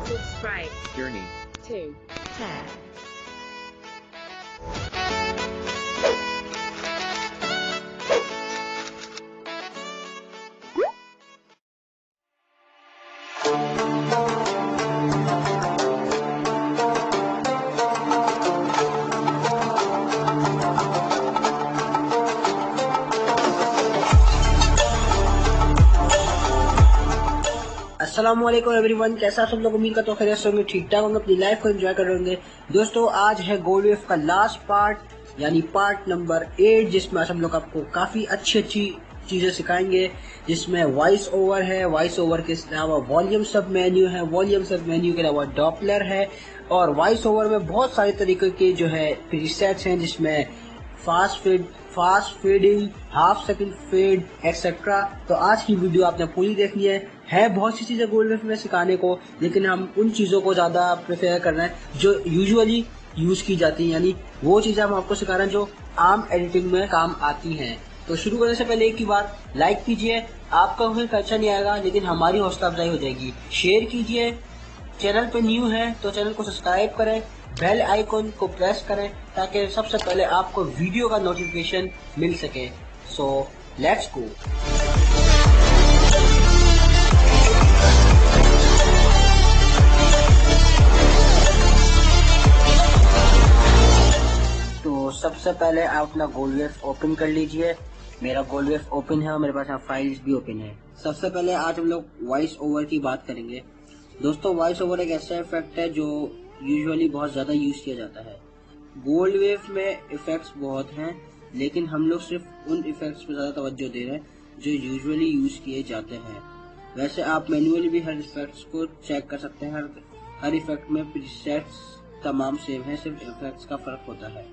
subscribe, journey, to share. अस्सलाम वालेकुम everyone, कैसा आप सब लोग? उम्मीद करता हूँ खैरियत से होंगे, ठीक ठाक होंगे, अपनी लाइफ को एंजॉय कर रहे होंगे। दोस्तों, आज है गोल्ड वेव का लास्ट पार्ट यानी पार्ट नंबर 8, जिसमें आज हम लोग आपको काफ़ी अच्छी चीज़ें सिखाएंगे, जिसमें वॉइस ओवर है, वॉइस ओवर के अलावा वॉल्यूम सब मेन्यू है, वॉल्यूम सब मेन्यू के अलावा डॉपलर है, और वॉइस ओवर में बहुत सारे तरीके के जो है प्रीसेट्स हैं, जिसमें fast fading, half second fade etcetera. तो आज की वीडियो आपने पूरी देखनी है बहुत सी चीजें गोल्ड वेव में सिखाने को, लेकिन हम उन चीजों को ज्यादा प्रेफर कर रहे हैं जो यूजुअली यूज की जाती है, यानी वो चीजें हम आपको सिखा रहे हैं जो आम एडिटिंग में काम आती हैं। तो शुरू करने से पहले एक ही बार लाइक कीजिए, आपका कोई खर्चा नहीं आएगा लेकिन हमारी हौसला अफजाई हो जाएगी। शेयर कीजिए, चैनल पे न्यू है तो चैनल को सब्सक्राइब करें, बेल आइकन को प्रेस करें ताकि सबसे पहले आपको वीडियो का नोटिफिकेशन मिल सके। So let's go. तो सबसे पहले आप अपना गोल्ड वेव ओपन कर लीजिए। मेरा गोल्ड वेव ओपन है और मेरे पास यहाँ फाइल्स भी ओपन है। सबसे पहले आज हम लोग वॉइस ओवर की बात करेंगे। दोस्तों, वॉइस ओवर एक ऐसा इफेक्ट है जो यूजुअली बहुत ज्यादा यूज किया जाता है। गोल्ड वेव में इफेक्ट्स बहुत हैं, लेकिन हम लोग सिर्फ उन इफेक्ट्स पर ज्यादा तवज्जो दे रहे हैं जो यूजुअली यूज किए जाते हैं। वैसे आप मैन्युअली भी हर इफेक्ट्स को चेक कर सकते हैं। हर इफेक्ट में प्रीसेट्स तमाम सेम है, सिर्फ इफेक्ट्स का फर्क होता है।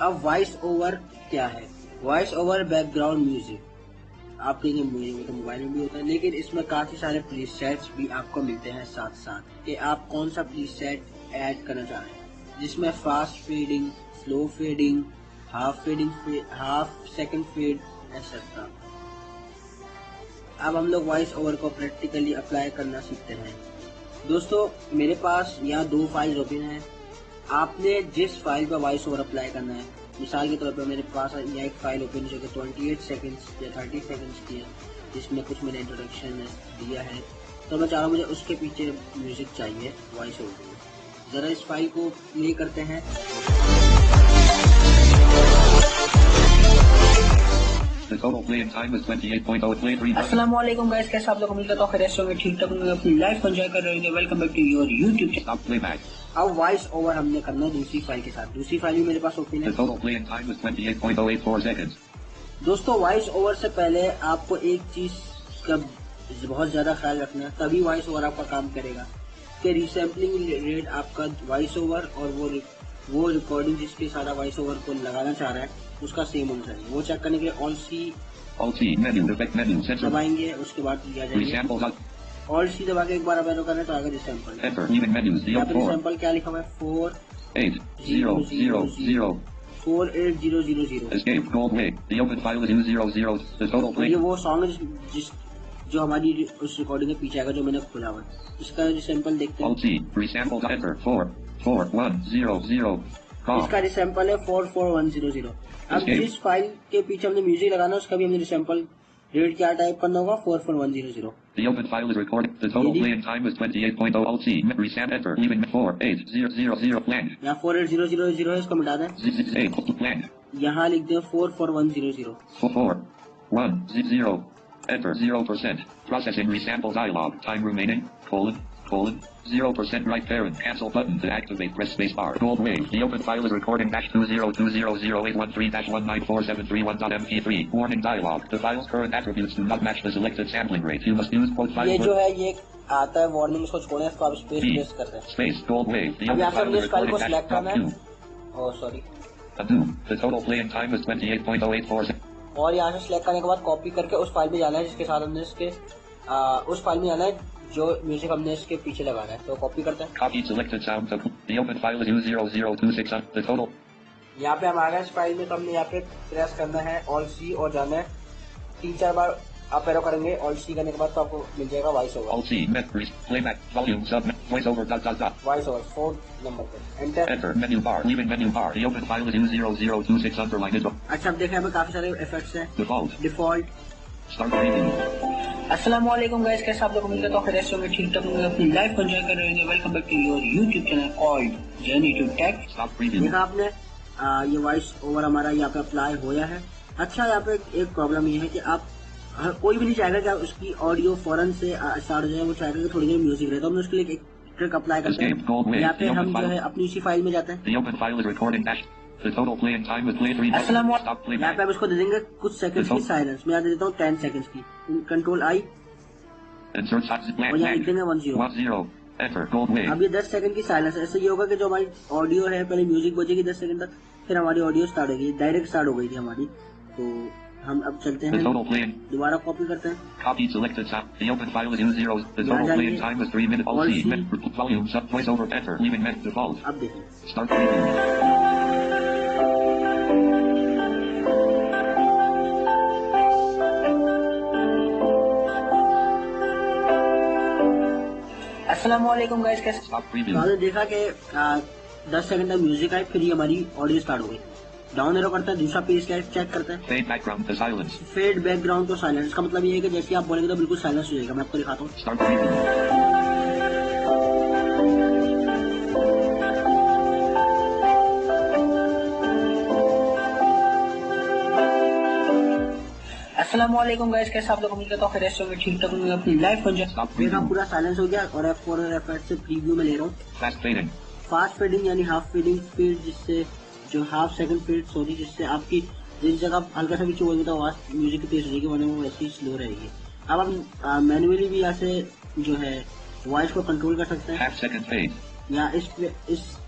अब वॉइस ओवर क्या है? Voice over background music. आप कहेंगे मुझे तो मोबाइल में भी होता है, लेकिन इसमें काफी सारे प्रीसेट्स भी आपको मिलते हैं साथ साथ कि आप कौन सा प्रीसेट ऐड करना चाह रहे हैं, जिसमें fast fading, slow fading, half second fade etcetera. अब हम लोग वॉइस ओवर को प्रैक्टिकली अप्लाई करना सीखते हैं। दोस्तों, मेरे पास यहाँ 2 फाइल्स ओपन हैं। आपने जिस फाइल पर वॉइस ओवर अप्लाई करना है, मिसाल के तौर पर मेरे पास यहाँ एक फाइल ओपन जो कि 28 सेकंड्स या 30 सेकंड्स की है, जिसमें कुछ मैंने इंट्रोडक्शन दिया है। तो मैं चाह रहा हूँ मुझे उसके पीछे म्यूजिक चाहिए वॉइस ओवर में। जरा इस फाइल को प्ले करते हैं। अस्सलाम वालेकुम गाइस, कैसे आप लोग? उम्मीद करता हूँ खैरियत से होंगे, ठीक ठाक होंगे, अपनी लाइफ को एंजॉय कर रहे होंगे। Welcome back to your YouTube channel. अब वॉइस ओवर हमने करना है दूसरी फाइल के साथ। दूसरी फाइल भी मेरे पास ओपन है। दोस्तों, वॉइस ओवर से पहले आपको एक चीज का बहुत ज्यादा ख्याल रखना है, तभी वॉइस ओवर आपका काम करेगा कि रिसैम्पलिंग रेट आपका वॉइस ओवर और वो रिकॉर्डिंग जिसके साथ वॉइस ओवर को लगाना चाह रहा है उसका सेम होना चाहिए। वो चेक करने के लिए ऑल सी दबाएंगे, उसके बाद लिया जाएगा। ऑल सी दबा के एक बार अगर करें तो आगे रिसैम्पल। यहाँ पे रिसैम्पल क्या लिखा हुआ है? 48000। ये वो सॉन्ग है जो हमारी उस रिकॉर्डिंग के पीछे आएगा, जो मैंने खोला हुआ है। इसका रिसैम्पल देखते हैं। इसका रिसैम्पल है 44100। अब जिस फाइल के पीछे हमने म्यूजिक लगाना है उसका भी हमने रिसैम्पल रेट क्या टाइप करना होगा? 44100। The open file is recorded. The total playing time is 28.0 Alt C. Resend enter. Leaving 4800 blank. यहाँ 48000 है, इसको मिटा दें। Blank. यहाँ लिख दें 44100। 44100 enter 0%. Processing resample dialog. Time remaining: : 0% right parent. Cancel button to activate. Press space bar. Gold wave. The open file is recording -20200813-19731.mp3. Warning dialog. The file's current attributes do not match the selected sampling rate. You must use quote file. ये जो है ये आता है warning, इसको छोड़ें, इसको आप स्पेस प्रेस करते हैं। Space gold wave. The अब यहाँ open से file हमने is इस फाइल को recording सिलेक्ट करना है। Oh sorry. The total playing time is 28.084. और यहाँ से सिलेक्ट करने के बाद कॉपी करके उस फाइल में जाना है जिसके साथ हमने इसके उस फाइल में जाना है जो म्यूजिक हमने इसके पीछे लगाना है। तो कॉपी करते हैं। Copy selected sound. The open file is U0026. The total. यहाँ पे हम आ गए इस फाइल में, तो हमने यहाँ पे प्रेस करना है ऑल सी और जाना है 3-4 बार आप एरो करेंगे ऑल्ट सी करने के बाद तो आपको मिल जाएगा voice over. Alt C, playback, volume, sub, voiceover, voice over 4 number पे enter. Enter, menu bar, leaving menu bar, the open file is U0026 underline is अच्छा अब देखें हमें काफी सारे इफेक्ट्स हैं। Default start preview. अस्सलाम वालेकुम गाइस, कैसे आप लोग उम्मीद करता हूँ खैरियत से होंगे, ठीक ठाक होंगे, अपनी लाइफ को एंजॉय कर रहे होंगे। Welcome back to your YouTube channel called journey to take. Stop preview. देखा आपने ये वॉइस ओवर हमारा यहाँ पे अप्लाई होया है। अच्छा यहाँ पे एक प्रॉब्लम ये है कि आप कोई भी नहीं चाहेगा कि उसकी ऑडियो फौरन से स्टार्ट हो जाए, वो चाहेगा कि थोड़ी देर म्यूजिक रहे। तो हम उसके लिए एक ट्रिक अप्लाई करते हैं। यहाँ पे हम जो है अपनी उसी फाइल में जाते हैं। यहाँ पे हम इसको दे देंगे कुछ सेकंड्स की साइलेंस। मैं यहाँ दे देता हूँ 10 सेकंड्स की। कंट्रोल आई और यहाँ लिख देंगे 10। अब ये 10 सेकंड की साइलेंस। ऐसे ये होगा कि जो हमारी ऑडियो है पहले म्यूजिक बजेगी 10 सेकंड तक, फिर हमारी ऑडियो स्टार्ट होगी। डायरेक्ट स्टार्ट हो गई थी हमारी। तो हम अब चलते हैं, दोबारा कॉपी करते हैं। Copy selected sound. The open file is U0. The total playing time is 3 minutes. Alt C, volume, sub, voiceover, enter, leaving net default. अब देखिए Start preview. अस्सलाम वालेकुम गाइस, कैसे Stop preview. आपने देखा कि 10 सेकंड तक म्यूजिक आई, फिर ये हमारी ऑडियो स्टार्ट हो गई। डाउन एरो करता है, दूसरा पेज चेक करता है। Fade background to silence. Fade background to silence. इसका मतलब ये है कि जैसे आप बोलेंगे तो बिल्कुल साइलेंस हो जाएगा। मैं आपको दिखाता हूँ। Start preview. अस्सलाम वालेकुम गाइस, कैसे आप लोग उम्मीद करता हूँ खैरियत से होंगे, ठीक ठाक होंगे, अपनी लाइफ को देखा पूरा साइलेंस हो गया। और F4 और F8 से प्रीव्यू में ले रहा हूँ। Fast fading. फास्ट फेडिंग यानी हाफ फेडिंग स्पीड, जिससे जो हाफ सेकंड फीड सॉरी, जिससे आपकी जिस जगह हल्का सा भी बोलेंगे तो आवाज म्यूजिक की तेज हो जाएगी, वरना वो वैसे ही स्लो रहेगी। अब आप मैनुअली भी यहाँ से जो है वॉइस को कंट्रोल कर सकते हैं। Half second fade. या इस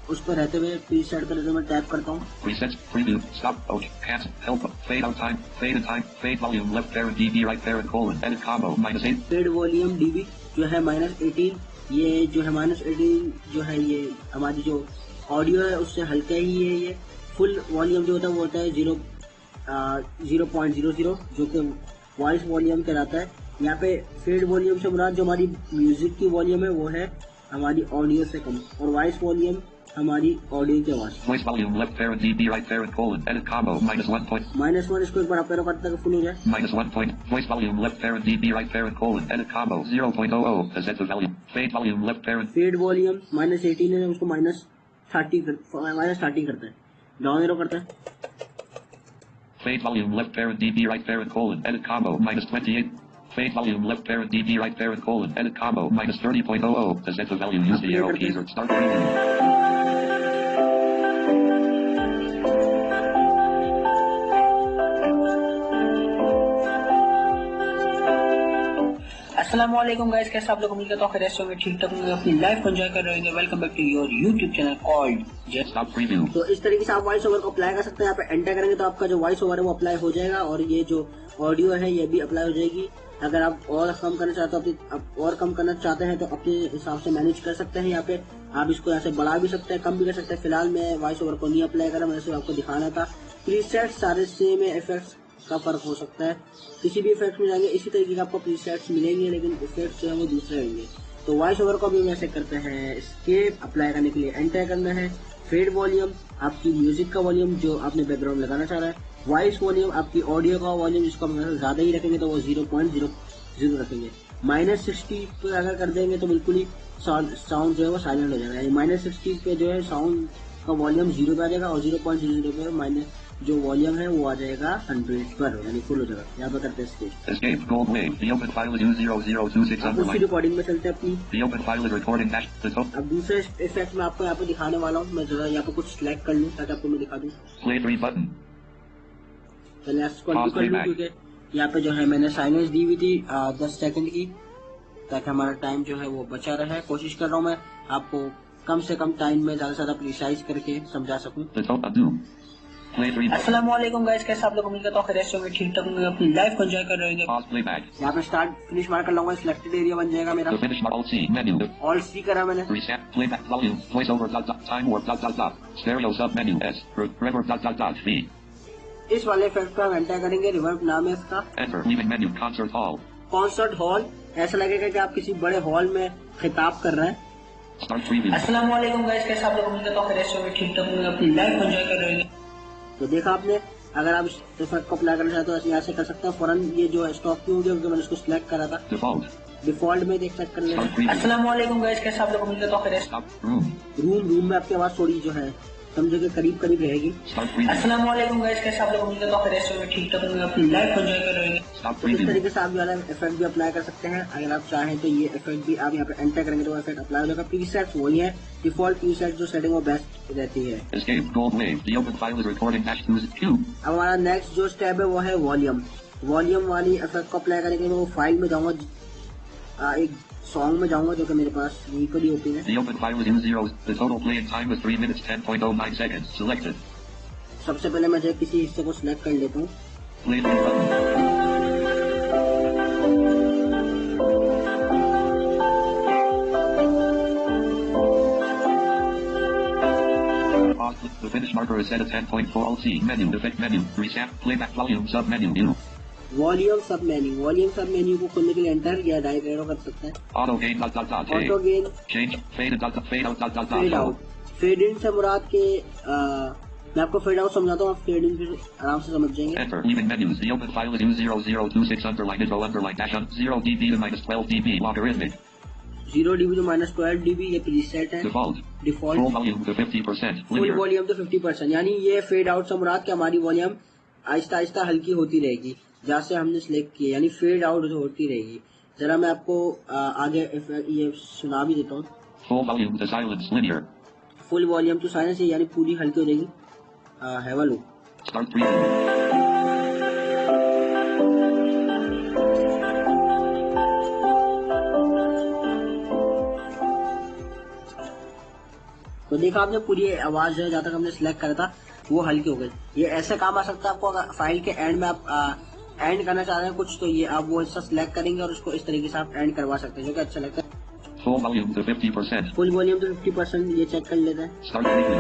उस पर रहते हुए प्रीसेट सेट कर लेते हुए मैं टैप करता हूँ। Presets, preview, stop, out, cancel, help, fade out time, fade volume, left parent dB, right parent colon, edit combo, -8. Fade volume dB जो है -18। ये जो है -18 जो है ये हमारी जो ऑडियो है उससे हल्का ही है। ये फुल वॉल्यूम जो होता है वो होता है 0.00 जो कि वॉइस वॉल्यूम कहलाता है। यहाँ पे फेड वॉल्यूम से मुराद जो हमारी म्यूजिक की वॉल्यूम है वो है हमारी ऑडियो से कम, और वॉइस वॉल्यूम हमारी ऑडियो की आवाज। Voice volume, left parent dB, right parent colon, edit combo, -1 point. -1 इसको एक बार आप एरो करते हैं फुल हो जाए। -1 point. Voice volume, left parent dB, right parent colon, edit combo, 0.00, to set the volume. Fade volume, left parent. Fade volume -18 है, उसको -30 करते हैं। डाउन एरो करते हैं। Fade volume, left parent dB, right parent colon, edit combo, -28. Fade volume, left parent dB, right parent colon, edit combo, -30.00, to set the volume. Use the arrow keys or start preview. अस्सलाम वालेकुम guys, कैसे आप लोग उम्मीद करता हूँ खैरियत से होंगे, ठीक ठाक होंगे, अपनी लाइफ को एंजॉय कर रहे होंगे। Welcome back to your YouTube channel called Stop preview. तो इस तरीके से आप वॉइस ओवर को अप्लाई कर सकते हैं। यहाँ पे एंटर करेंगे तो आपका जो वॉइस ओवर है वो अप्लाई हो जाएगा, और ये जो ऑडियो है ये भी अप्लाई हो जाएगी। अगर आप और कम करना चाहते हैं तो अपने हिसाब से मैनेज कर सकते हैं। यहाँ पे आप इसको यहाँ से बढ़ा भी सकते हैं, कम भी कर सकते हैं। फिलहाल मैं वॉइस ओवर को नहीं अप्लाई करा, मैंने सिर्फ आपको दिखाना था। प्रीसेट सारे सेम है, इफेक्ट्स का फर्क हो सकता है। किसी भी इफेक्ट में जाएंगे इसी तरीके के आपको प्रीसेट्स मिलेंगे, लेकिन इफेक्ट्स जो है वो दूसरे होंगे। तो वॉइस ओवर को भी वैसे करते हैं। एस्केप अप्लाई करने के लिए एंटर करना है। फेड वॉल्यूम आपकी म्यूजिक का वॉल्यूम जो आपने बैकग्राउंड लगाना चाह रहा है। वॉइस वॉल्यूम आपकी ऑडियो का वॉल्यूम, जिसको हम ज्यादा ही रखेंगे तो वो 0.00 रखेंगे। -60 पे अगर कर देंगे तो बिल्कुल ही साउंड जो है वो साइलेंट हो जाएगा। यानी -60 पे जो है साउंड का वॉल्यूम 0 पे आ जाएगा, और 0.00 पे जो वॉल्यूम है वो आ जाएगा 100 पर, यानी फुल हो जाएगा। यहाँ पे करते हैं Escape, gold wave, the open file is U0026 अब उसी रिकॉर्डिंग में चलते हैं अपनी। The open file is recording dash the top. अब दूसरे इफेक्ट में आपको यहाँ पे दिखाने वाला हूँ। मैं जरा यहाँ पे कुछ सिलेक्ट कर लूँ ताकि आपको मैं दिखा दूँ। Play 3 button. पहले इसको अनडू कर लूँ, क्योंकि यहाँ पे जो है मैंने साइलेंस दी हुई थी 10 सेकंड की, ताकि हमारा टाइम जो है वो बचा रहे। कोशिश कर रहा हूँ मैं आपको कम से कम टाइम में ज्यादा से ज्यादा प्रिसाइज करके समझा सकूँ। The top undo. Play 3 button. अस्सलाम वालेकुम गाइस, कैसे आप लोग उम्मीद करता हूँ खैरियत से होंगे, ठीक ठाक होंगे, अपनी लाइफ को एंजॉय कर रहे होंगे। Pause playback. यहाँ पे स्टार्ट फिनिश मार कर लूंगा, सिलेक्टेड एरिया बन जाएगा मेरा। To finish Alt C menu. Alt C करा मैंने। Reset playback volume. Voiceover time warp . Stereo submenu S. Reverb . V. इस वाले इफेक्ट पे हम एंटर करेंगे, रिवर्ब नाम है इसका। Enter. Leaving menu. Concert hall. Concert hall, ऐसा लगेगा कि आप किसी बड़े हॉल में खिताब कर रहे हैं। Start preview. अस्सलाम वालेकुम गाइस, कैसे आप लोग? उम्मीद करता हूँ खैरियत से होंगे, ठीक ठाक होंगे, अपनी लाइफ एंजॉय कर रहे हैं। तो देखा आपने, अगर आप इस इफेक्ट को अप्लाई करना चाहते हो तो यहाँ से कर सकते हैं। फौरन ये जो है स्टॉप क्यों हो गया, क्योंकि मैंने इसको सिलेक्ट करा था। डिफॉल्ट में देख चेक कर लेंगे। अस्सलाम वालेकुम गाइस, कैसे आप लोग? उम्मीद करता हूँ खैरियत। रूम में आपकी आवाज थोड़ी जो है समझो कि करीब करीब रहेगी। अस्सलाम वालेकुम गाइस, कैसे आप लोग? उम्मीद करता हूँ खैरियत से होंगे, ठीक ठाक होंगे, अपनी लाइफ एंजॉय कर रहे हैं। तो इस तरीके से आप वाला इफेक्ट भी अप्लाई कर सकते हैं। अगर आप चाहें तो ये इफेक्ट भी आप यहाँ पे एंटर करेंगे तो इफेक्ट अप्लाई हो जाएगा। प्रीसेट्स वही है, डिफॉल्ट प्रीसेट जो सेटिंग वो बेस्ट रहती है। अब हमारा नेक्स्ट जो स्टेप है वो है वॉल्यूम वाली इफेक्ट को अप्लाई करने के लिए वो फाइल में जाऊंगा, एक सॉन्ग में जाऊंगा जो कि मेरे पास यहीं पर ही ओपन है। The open file is in zeros. The total playing time is 3 minutes 10.09 seconds. Selected. सबसे पहले मैं जो किसी हिस्से को सिलेक्ट कर लेता हूँ। Play button. The finish marker is set at 10.4. Alt C. Menu. Effect menu. Reset. Playback volume. Submenu. New. Volume सब मेन्यू को खोलने के लिए एंटर या राइट एरो कर सकते हैं। Auto gain. Auto gain, Change. Fade. Fade out. Fade out. Fade in से मुराद के मैं आपको फेड आउट समझाता हूँ, आप फेड इन फिर आराम से समझ जाएंगे। Enter. Leaving menus. The open file is U0026 underline info underline dash 0 dB to minus 12 dB. Logarithmic. 0 dB to minus 12 dB ये प्रीसेट है। Default. Default. Full volume to 50%. Full Linear. Volume तो 50%, यानी ये फेड आउट से मुराद कि हमारी volume Aahista Aahista हल्की होती रहेगी जहाँ से हमने सिलेक्ट किया, यानी फेड आउट जो होती रहेगी। जरा मैं आपको आगे ये सुना भी देता हूँ। Full volume to silence. Linear. Full volume to silence, यानी पूरी हल्की हो जाएगी। Have a look. Start preview. तो देखा आपने पूरी आवाज जो है जहाँ तक हमने सिलेक्ट करा था वो हल्की हो गई। ये ऐसे काम आ सकता है आपको, अगर फाइल के एंड में आप एंड करना चाह रहे हैं कुछ, तो ये आप वो हिस्सा सिलेक्ट करेंगे और उसको इस तरीके से आप एंड करवा सकते हैं, जो कि अच्छा लगता है। Full volume to 50%. Full volume तो 50%, ये चेक कर लेते हैं। Start preview.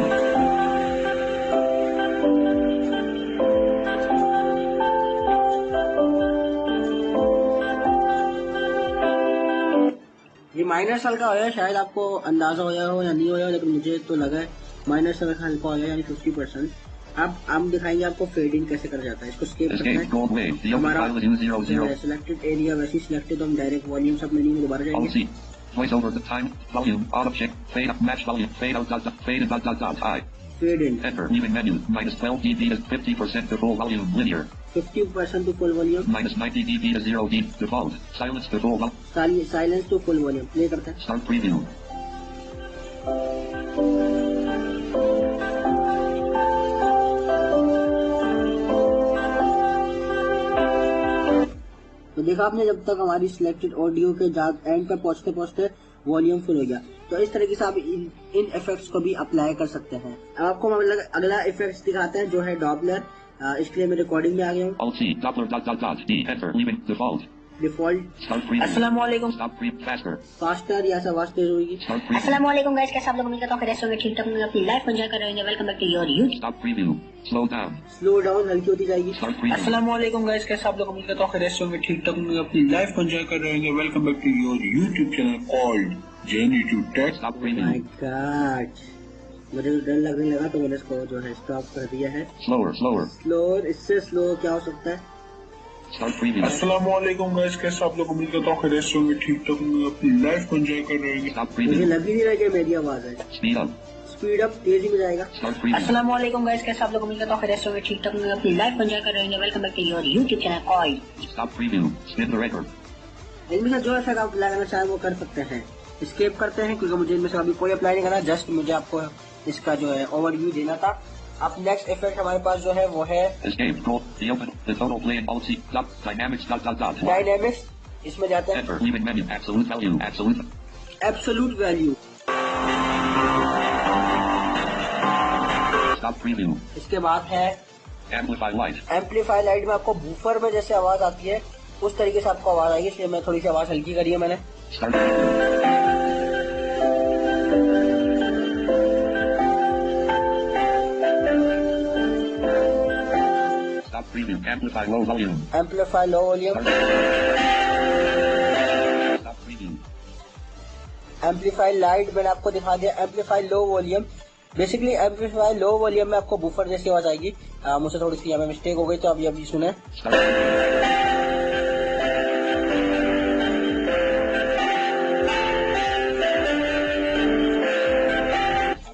ये माइनर हल्का हो जाए, शायद आपको अंदाजा हो जाए हो या नहीं हो जाए, लेकिन मुझे तो लगा है माइनर हल्का हो जाए, यानी 50%। अब हम दिखाएंगे आपको फेडिंग कैसे कर जाता है। इसको स्केप करना है। हमारा सिलेक्टेड एरिया वैसे ही सिलेक्टेड, तो हम डायरेक्ट वॉल्यूम सब मेन्यू में दोबारा जाएंगे। Voiceover the time, volume, auto check, fade up, match volume, fade out, fade in, high. Fade in. Enter, leaving menu, minus 12 dB to 50% to full volume, linear. 50% to full volume. Minus 90 dB to 0 dB, default. Silence to full volume. Silence to full volume. Play करते हैं। Start preview. तो देखा आपने, जब तक हमारी selected audio के and पर पहुंचते पहुंचते वॉल्यूम फुल हो गया। तो इस तरीके से आप इन इफेक्ट्स को भी अप्लाई कर सकते हैं। अब आपको मतलब अगला इफेक्ट्स दिखाते हैं जो है डॉपलर। इसके लिए मैं रिकॉर्डिंग में आ गया हूँ। Alt C, Doppler, D, enter, leaving, default. Default. Start preview. अस्सलाम वालेकुम। Stop preview, faster. फास्टर या आवाज तेज होगी। Start preview. अस्सलाम वालेकुम गाइस, कैसे आप लोग? उम्मीद करता हूँ खैरियत से होंगे, ठीक ठाक होंगे, अपनी लाइफ एंजॉय कर रहे होंगे। Welcome back to your YouTube. Stop preview. Slow down. Slow down, हल्की होती जाएगी। Start preview. अस्सलाम वालेकुम गाइस, कैसे आप लोग? उम्मीद करता हूँ खैरियत से होंगे, ठीक ठाक होंगे, अपनी लाइफ एंजॉय कर रहे होंगे। Welcome back to your YouTube channel called journey to take. Stop preview. My god, मुझे तो डर लगने लगा तो मैंने इसको जो है स्टॉप कर दिया है। Slower. इससे स्लो क्या हो सकता है? Start preview. अस्सलाम वालेकुम गाइस, कैसे आप लोग? उम्मीद करता हूँ खैरियत से होंगे, ठीक ठाक होंगे, अपनी लाइफ को एंजॉय कर रहे होंगे। Stop मुझे preview. लग ही नहीं रहा कि मेरी आवाज है। Speed up. स्पीड अप, तेजी में जाएगा। Start preview. अस्सलाम वालेकुम गाइस, कैसे आप लोग? उम्मीद करता हूँ खैरियत से होंगे, ठीक ठाक होंगे, अपनी लाइफ एंजॉय कर रहे होंगे। Welcome back to your YouTube channel called. Stop preview. Spin the record. इनमें से जो इफेक्ट आप लगाना चाहें वो कर सकते हैं। स्केप करते हैं क्योंकि मुझे इनमें से अभी कोई अप्लाई नहीं करना, जस्ट मुझे आपको इसका जो है ओवरव्यू देना था। अब नेक्स्ट इफेक्ट हमारे पास जो है वो है Escape. Roll. The open. The total play in Alt C. Stop. Dynamics. Dynamics. इसमें जाते हैं। Enter. Leaving menu. Absolute value. Absolute value. Stop preview. इसके बाद है Amplify light. एम्पलीफाई लाइट में आपको बूफर में जैसे आवाज आती है उस तरीके से आपको आवाज आएगी, इसलिए मैं थोड़ी सी आवाज हल्की करी है मैंने। Start preview. Amplify low volume. Amplify low volume, Stop preview. Amplify light मैंने आपको दिखा दिया। Amplify low volume, basically amplify low volume में आपको बूफर जैसी आवाज आएगी। मुझसे थोड़ी सी यहाँ में मिस्टेक हो गई, तो अभी सुने। Start preview.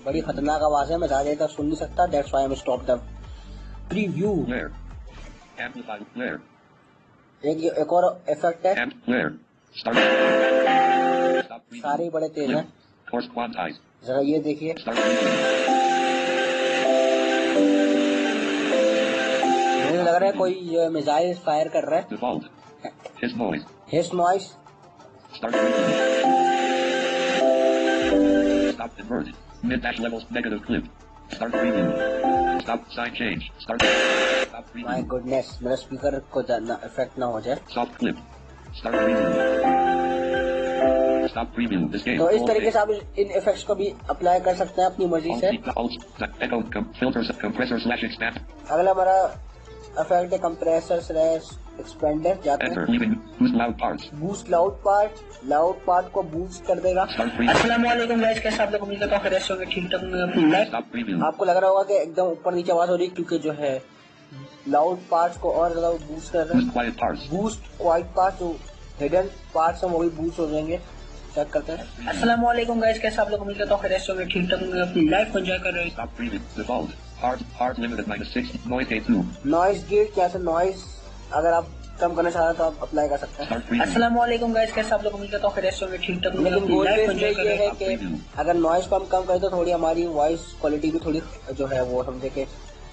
बड़ी खतरनाक आवाज है, मैं ज्यादा देर तक सुन नहीं सकता। That's why I am stop the preview. Flare. Amplify flare. एक और इफेक्ट है, Amp flare. Start. Stop preview. सारे ही बड़े तेज हैं। Coarse quantize. जरा ये देखिए, Start preview. मुझे लग रहा है कोई मिसाइल फायर कर रहा है। Default. Hiss noise. His noise, Start preview. Stop invert. Mid dash levels negative clip. Start preview. Stop sign change. Start. Stop my preview. Goodness, मेरा स्पीकर को इफेक्ट ना हो जाए। Soft clip. Start preview. Stop preview. Escape. तो इस तरीके से आप इन इफेक्ट्स को भी अप्लाई कर सकते हैं अपनी मर्जी से। Echo filters compressor slash expand. अगला हमारा इफेक्ट है कंप्रेसर स्लैश एक्सपेंडर। जाते Enter. हैं Leaving. Boost loud parts. Boost loud part को बूस्ट कर देगा। Start preview. अस्सलाम वालेकुम गाइस, कैसे आप लोग? उम्मीद करता हूँ खैरियत से होंगे, ठीक ठाक होंगे। अपनी लाइफ Stop preview. आपको लग रहा होगा कि एकदम ऊपर नीचे आवाज हो रही है, क्योंकि जो है लाउड पार्ट्स को और ज्यादा बूस्ट कर रहे Boost quiet parts. हैं। बूस्ट क्वाइट पार्ट, जो हिडन पार्ट्स हैं वो भी बूस्ट हो जाएंगे। चेक करते हैं। अस्सलाम वालेकुम गाइस, कैसे आप लोग? उम्मीद करता हूँ खैरियत से होंगे, ठीक ठाक होंगे। अपनी लाइफ को एंजॉय कर रहे हैं। Stop preview. Default. Hard limit at -6. Noise K2. Noise gate, क्या से नॉइज अगर आप कम करना चाह रहे हैं तो आप अप्लाई कर सकते हैं। Start preview. अस्सलाम वालेकुम गाइस, कैसे आप लोग? उम्मीद करता हूँ खैरियत से होंगे, ठीक ठाक होंगे। लेकिन अपनी गोल लाइफ को बेस एंजॉय कर ये रहे है हैं। कि अगर नॉइज को हम कम करें तो थोड़ी हमारी वॉइस क्वालिटी भी थोड़ी जो है वो समझे कि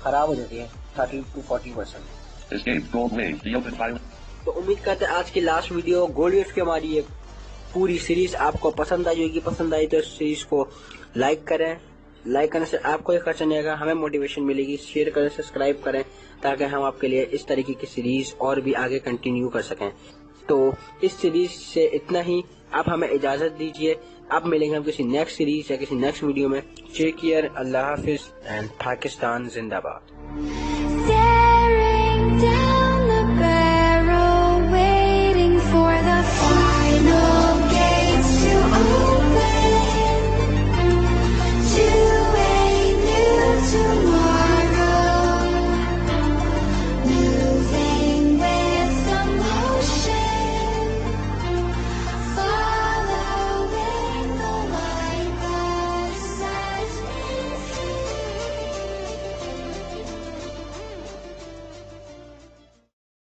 खराब हो जाती है 30 to 40%। Escape. Gold wave. The open file. तो उम्मीद करते हैं आज की लास्ट वीडियो गोल्ड वेव की हमारी ये पूरी सीरीज आपको पसंद आई होगी। पसंद आई तो इस सीरीज को लाइक करें। लाइक करने से आपको एक खर्चा नहीं आएगा, हमें मोटिवेशन मिलेगी। शेयर करें, सब्सक्राइब करें, ताकि हम आपके लिए इस तरीके की सीरीज और भी आगे कंटिन्यू कर सकें। तो इस सीरीज से इतना ही, आप हमें इजाजत दीजिए। अब मिलेंगे हम किसी नेक्स्ट सीरीज या किसी नेक्स्ट वीडियो में। टेक केयर, अल्लाह हाफिज एंड पाकिस्तान जिंदाबाद।